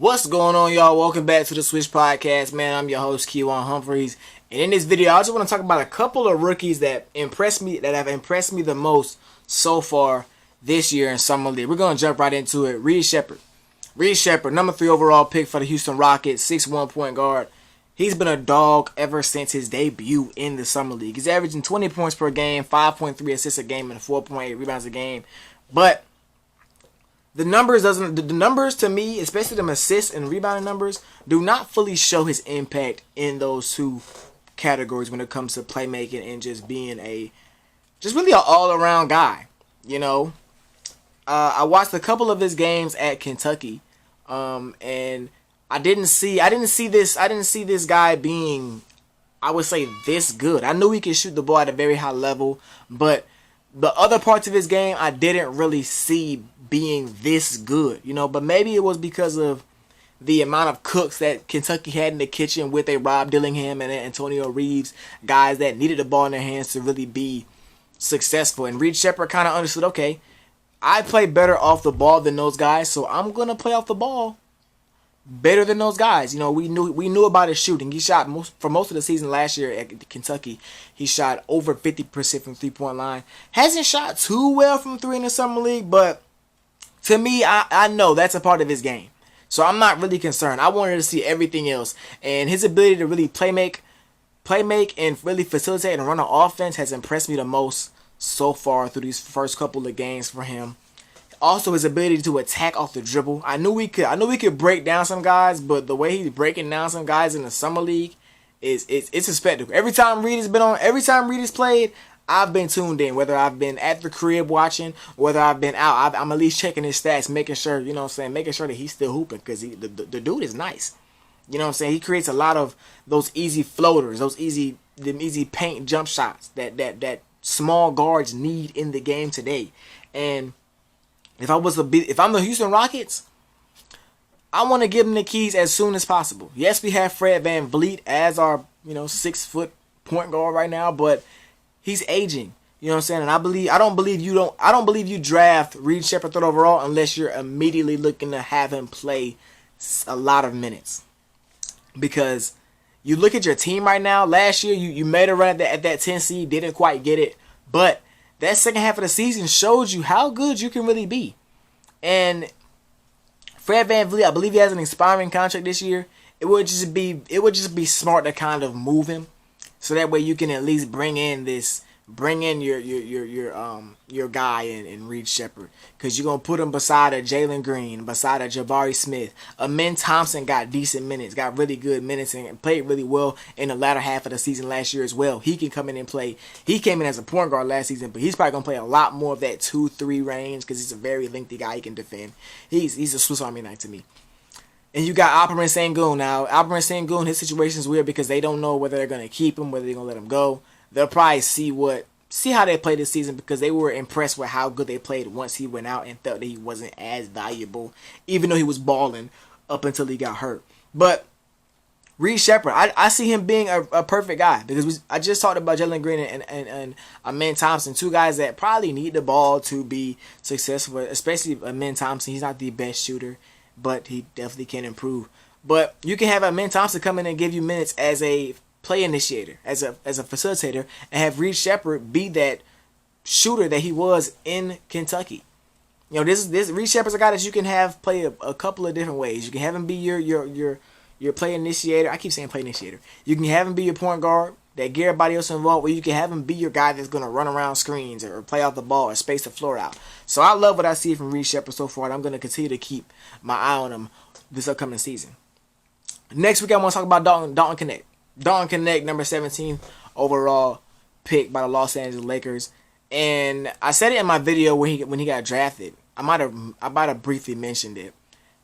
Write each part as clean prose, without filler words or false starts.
What's going on, y'all? Welcome back to the Switch Podcast, man. I'm your host, Keywan Humphreys. And in this video, I just want to talk about a couple of rookies that have impressed me the most so far this year in Summer League. We're going to jump right into it. Reed Sheppard. Reed Sheppard, number 3 overall pick for the Houston Rockets, 6'1" point guard. He's been a dog ever since his debut in the Summer League. He's averaging 20 points per game, 5.3 assists a game, and 4.8 rebounds a game. But the numbers to me, especially the assists and rebounding numbers, do not fully show his impact in those two categories when it comes to playmaking and just being really an all-around guy. You know, I watched a couple of his games at Kentucky, and I didn't see this guy being, I would say, this good. I knew he could shoot the ball at a very high level, but the other parts of his game I didn't really see being this good, you know. But maybe it was because of the amount of cooks that Kentucky had in the kitchen with a Rob Dillingham and Antonio Reeves, guys that needed the ball in their hands to really be successful. And Reed Sheppard kind of understood, okay, I play better off the ball than those guys, so I'm gonna play off the ball better than those guys. You know, we knew about his shooting. He shot for most of the season last year at Kentucky. He shot over 50% from 3-point line. Hasn't shot too well from 3 in the Summer League, but to me, I know that's a part of his game. So I'm not really concerned. I wanted to see everything else. And his ability to really playmake and really facilitate and run an offense has impressed me the most so far through these first couple of games for him. Also, his ability to attack off the dribble. I knew we could break down some guys, but the way he's breaking down some guys in the Summer League it's a spectacle. Every time Reed has played, I've been tuned in. Whether I've been at the crib watching, whether I've been out, I'm at least checking his stats, making sure, you know what I'm saying, making sure that he's still hooping, because the dude is nice. You know what I'm saying? He creates a lot of those easy floaters, those easy paint jump shots that small guards need in the game today. And if I'm the Houston Rockets, I want to give him the keys as soon as possible. Yes, we have Fred VanVleet as our 6-foot point guard right now, but he's aging. You know what I'm saying? And I don't believe you draft Reed Sheppard 3rd overall unless you're immediately looking to have him play a lot of minutes. Because you look at your team right now. Last year you made a run at that 10 seed, didn't quite get it, but that second half of the season showed you how good you can really be. And Fred VanVleet, I believe he has an expiring contract this year. It would just be smart to kind of move him, so that way you can at least bring in your guy in Reed Sheppard, because you're gonna put him beside a Jalen Green, beside a Jabari Smith. Amen Thompson got decent minutes, got really good minutes, and played really well in the latter half of the season last year as well. He can come in and play. He came in as a point guard last season, but he's probably gonna play a lot more of that 2-3 range, because he's a very lengthy guy. He can defend. He's a Swiss Army knife to me. And you got Alperen Sengun. Now, Alperen Sengun, his situation is weird because they don't know whether they're gonna keep him, whether they're gonna let him go. They'll probably see how they play this season, because they were impressed with how good they played once he went out and felt that he wasn't as valuable, even though he was balling up until he got hurt. But Reed Sheppard, I see him being a perfect guy, because I just talked about Jalen Green and Amen Thompson, two guys that probably need the ball to be successful, especially Amen Thompson. He's not the best shooter, but he definitely can improve. But you can have Amen Thompson come in and give you minutes as a play initiator, as a facilitator, and have Reed Sheppard be that shooter that he was in Kentucky. You know, this Reed Sheppard's a guy that you can have play a couple of different ways. You can have him be your play initiator. I keep saying play initiator. You can have him be your point guard that get everybody else involved, or you can have him be your guy that's gonna run around screens or play off the ball or space the floor out. So I love what I see from Reed Sheppard so far, and I'm gonna continue to keep my eye on him this upcoming season. Next week I want to talk about Dalton Knecht. Dalton Knecht, number 17 overall pick by the Los Angeles Lakers. And I said it in my video when he got drafted. I might have briefly mentioned it.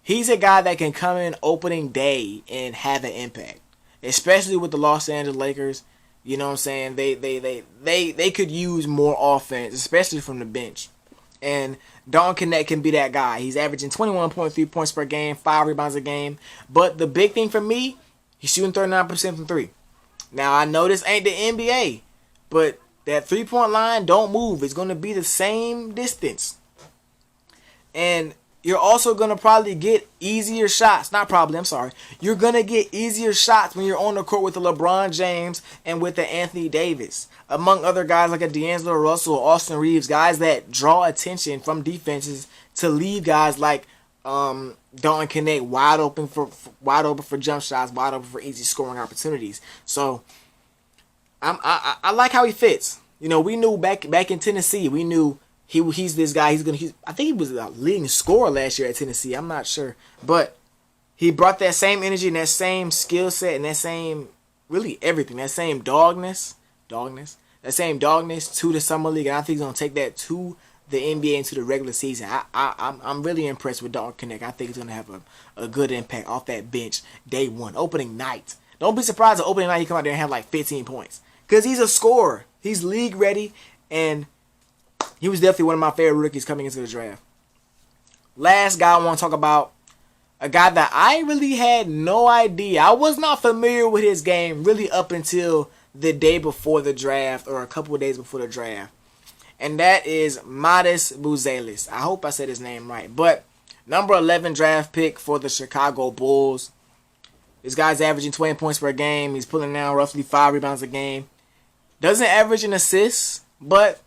He's a guy that can come in opening day and have an impact, especially with the Los Angeles Lakers. You know what I'm saying? They could use more offense, especially from the bench. And Dalton Knecht can be that guy. He's averaging 21.3 points per game, 5 rebounds a game. But the big thing for me, he's shooting 39% from 3. Now, I know this ain't the NBA, but that 3-point line don't move. It's going to be the same distance. And you're also going to probably get easier shots. Not probably, I'm sorry. You're going to get easier shots when you're on the court with the LeBron James and with the Anthony Davis. Among other guys like a D'Angelo Russell or Austin Reeves, guys that draw attention from defenses to leave guys like Dalton Knecht wide open for jump shots, wide open for easy scoring opportunities. So I like how he fits. You know, we knew back in Tennessee, we knew he's this guy. I think he was a leading scorer last year at Tennessee. I'm not sure, but he brought that same energy and that same skill set and that same really everything, that same dogness to the summer league, and I think he's gonna take that to the NBA and to the regular season. I'm really impressed with Dalton Knecht. I think he's gonna have a good impact off that bench day one, opening night. Don't be surprised at opening night he come out there and have like 15 points because he's a scorer. He's league ready, and he was definitely one of my favorite rookies coming into the draft. Last guy I want to talk about, a guy that I really had no idea. I was not familiar with his game really up until the day before the draft or a couple of days before the draft. And that is Matas Buzelis. I hope I said his name right. But number 11 draft pick for the Chicago Bulls. This guy's averaging 20 points per game. He's pulling down roughly 5 rebounds a game. Doesn't average an assist, but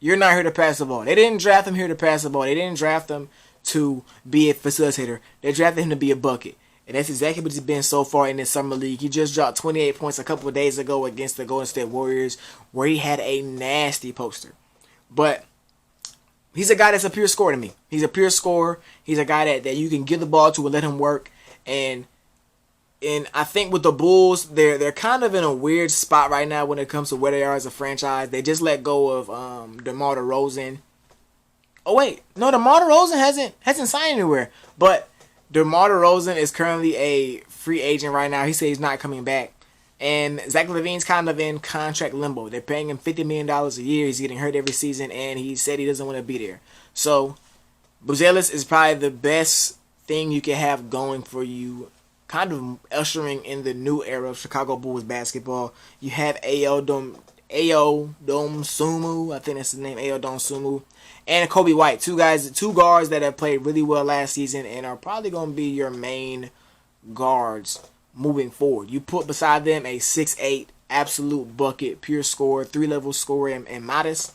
you're not here to pass the ball. They didn't draft him here to pass the ball. They didn't draft him to be a facilitator. They drafted him to be a bucket. And that's exactly what he's been so far in this summer league. He just dropped 28 points a couple of days ago against the Golden State Warriors, where he had a nasty poster. But he's a guy that's a pure scorer to me. He's a pure scorer. He's a guy that you can give the ball to and let him work. And I think with the Bulls, they're kind of in a weird spot right now when it comes to where they are as a franchise. They just let go of DeMar DeRozan. Oh wait, no, DeMar DeRozan hasn't signed anywhere. But DeMar DeRozan is currently a free agent right now. He said he's not coming back. And Zach LaVine's kind of in contract limbo. They're paying him $50 million a year. He's getting hurt every season, and he said he doesn't want to be there. So Buzelis is probably the best thing you can have going for you, kind of ushering in the new era of Chicago Bulls basketball. You have Ayo Dosunmu, I think that's his name, Ayo Dosunmu, and Kobe White, two guards that have played really well last season and are probably going to be your main guards moving forward. You put beside them a 6'8", absolute bucket, pure scorer, 3-level scorer, and Matas.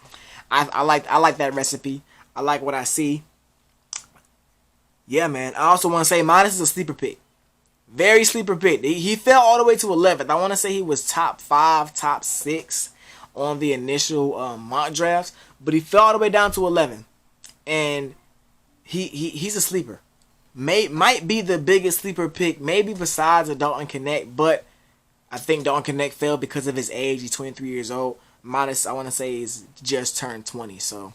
I like that recipe. I like what I see. Yeah, man. I also want to say Matas is a sleeper pick. Very sleeper pick. He fell all the way to 11th. I want to say he was top 5, top 6 on the initial mock drafts, but he fell all the way down to 11. And he's a sleeper. Might be the biggest sleeper pick, maybe besides a Dalton Knecht, but I think Dalton Knecht fell because of his age. He's 23 years old. Matas, I want to say, is just turned 20. So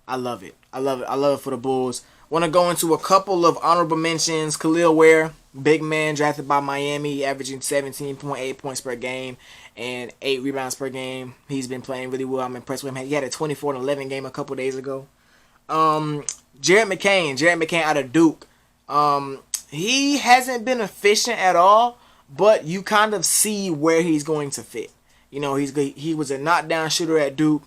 I love it. I love it for the Bulls. Want to go into a couple of honorable mentions. Khalil Ware, big man, drafted by Miami, averaging 17.8 points per game and 8 rebounds per game. He's been playing really well. I'm impressed with him. He had a 24-11 game a couple days ago. Jared McCain out of Duke. He hasn't been efficient at all, but you kind of see where he's going to fit. You know, he was a knockdown shooter at Duke.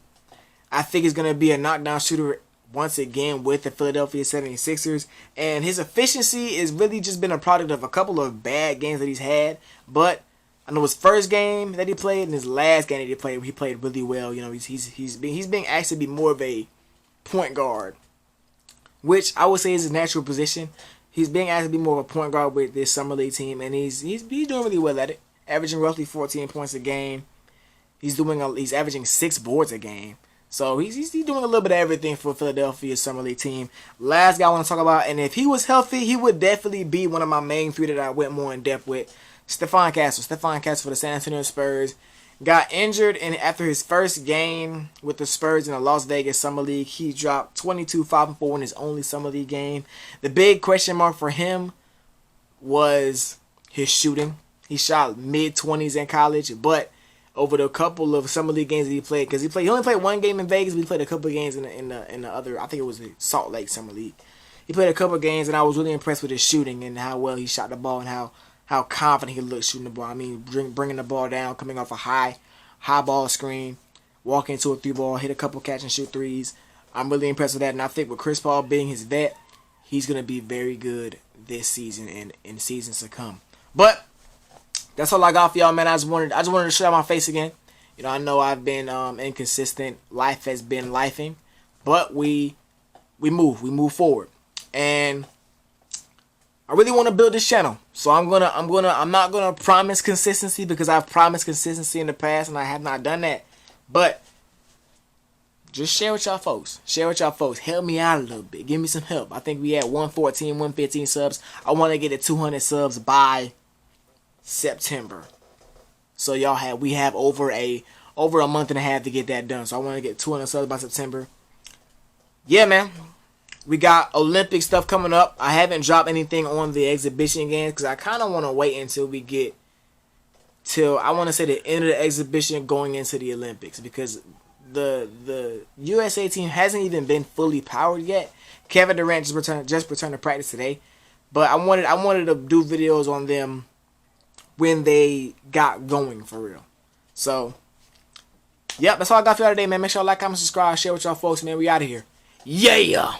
I think he's going to be a knockdown shooter once again with the Philadelphia 76ers. And his efficiency has really just been a product of a couple of bad games that he's had. But I know his first game that he played and his last game that he played really well. You know, he's being asked to be more of a point guard, which I would say is his natural position. He's being asked to be more of a point guard with this summer league team, and he's doing really well at it, averaging roughly 14 points a game. He's averaging 6 boards a game. So he's doing a little bit of everything for Philadelphia's summer league team. Last guy I want to talk about, and if he was healthy, he would definitely be one of my main 3 that I went more in depth with. Stephon Castle. Stephon Castle for the San Antonio Spurs. Got injured, and after his first game with the Spurs in the Las Vegas Summer League, he dropped 22, 5, and 4 in his only Summer League game. The big question mark for him was his shooting. He shot mid-20s in college, but over the couple of Summer League games that he played, because he only played 1 game in Vegas, but he played a couple of games in the other, I think it was the Salt Lake Summer League. He played a couple of games, and I was really impressed with his shooting and how well he shot the ball and how confident he looked shooting the ball. I mean, bringing the ball down, coming off a high ball screen, walking into a 3-ball, hit a couple catch and shoot threes. I'm really impressed with that, and I think with Chris Paul being his vet, he's gonna be very good this season and in seasons to come. But that's all I got for y'all, man. I just wanted to show my face again. You know, I know I've been inconsistent. Life has been lifing, but we move forward, and I really want to build this channel. So I'm not gonna promise consistency, because I've promised consistency in the past and I have not done that. But just share with y'all folks. Help me out a little bit. Give me some help. I think we had 114, 115 subs. I want to get to 200 subs by September. So we have over a month and a half to get that done. So I want to get 200 subs by September. Yeah, man. We got Olympic stuff coming up. I haven't dropped anything on the exhibition games because I kind of want to wait until we get till, I want to say, the end of the exhibition going into the Olympics, because the USA team hasn't even been fully powered yet. Kevin Durant just returned to practice today, but I wanted to do videos on them when they got going for real. So, yep, that's all I got for y'all today, man. Make sure y'all like, comment, subscribe, share with y'all folks, man. We out of here. Yeah!